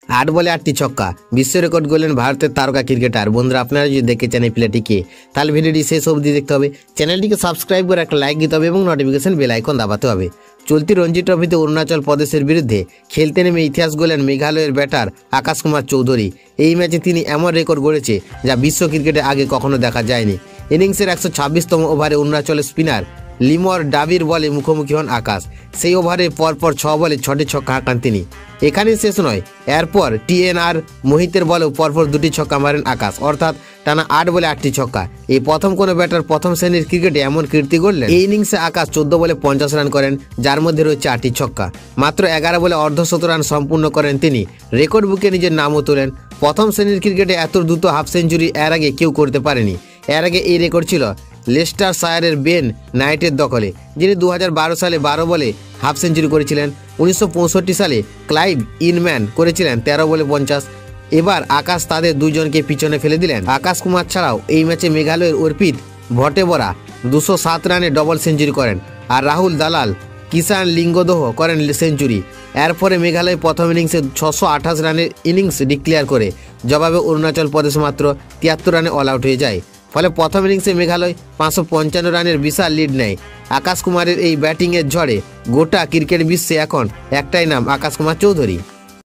8 বলে 8টি ছক্কা, বিশ্ব রেকর্ড গড়লেন ভারতের তারকা ক্রিকেটার। বন্ধুরা, আপনারা যদি দেখতে চান এই প্লেটিকে, তাহলে ভিডিওটি শেষ অবধি দেখতে হবে। চ্যানেলটিকে সাবস্ক্রাইব করে একটা লাইক দিতে হবে এবং নোটিফিকেশন বেল আইকন দাবাতে হবে। চলতি রঞ্জি ট্রফিতে অরুণাচল প্রদেশের বিরুদ্ধে খেলতে নেমে ইতিহাস গড়লেন মেঘালয়ের ব্যাটার আকাশ কুমার চৌধুরী। এই ম্যাচে তিনি এমন রেকর্ড গড়েছে যা বিশ্ব ক্রিকেটে আগে কখনো দেখা যায়নি। ইনিংসের 126তম ওভারে অরুণাচলের স্পিনার লিমর ডাবির বলে মুখোমুখি হন আকাশ। সেই ওভারে পরপর 6 বলে 6টি ছক্কা হাঁকান তিনি। এখানেই শেষ নয়, এরপর TNR মোহিতের বলেও পরপর 2টি ছক্কা মারেন আকাশ, অর্থাৎ টানা 8 বলে 8টি ছক্কা। এই প্রথম কোনো ব্যাটার প্রথম শ্রেণীর ক্রিকেটে এমন কীর্তি গড়লেন। এই ইনিংসে আকাশ 14 বলে 50 রান করেন, যার মধ্যে রয়েছে 8টি ছক্কা। মাত্র 11 বলে অর্ধশত রান সম্পূর্ণ করেন তিনি। রেকর্ড বুকে নিজের নামও তোলেন। প্রথম শ্রেণীর ক্রিকেটে এত দ্রুত হাফ সেঞ্চুরি এর আগে কেউ করতে পারেনি। এর আগে এই রেকর্ড ছিল লেস্টারশায়ারের বেন নাইটের দখলে, যিনি 2012 সালে 12 বলে হাফ সেঞ্চুরি করেছিলেন। 1965 সালে ক্লাইভ ইনম্যান করেছিলেন 13 বলে 50। এবার আকাশ তাদের দুজনকে পিছনে ফেলে দিলেন। আকাশ কুমার ছাড়াও এই ম্যাচে মেঘালয়ের অর্পিত ভটেবরা 207 রানে ডবল সেঞ্চুরি করেন, আর রাহুল দালাল কিষান লিঙ্গদোহ করেন সেঞ্চুরি। এরপরে মেঘালয় প্রথম ইনিংসে 628 রানের ইনিংস ডিক্লেয়ার করে। জবাবে অরুণাচল প্রদেশ মাত্র 73 রানে অল আউট হয়ে যায়। ফলে প্রথম ইনিংসে মেঘালয় 555 রানের বিশাল লিড নেয়। আকাশ কুমারের এই ব্যাটিংয়ের ঝড়ে গোটা ক্রিকেট বিশ্বে এখন একটাই নাম, আকাশ কুমার চৌধুরী।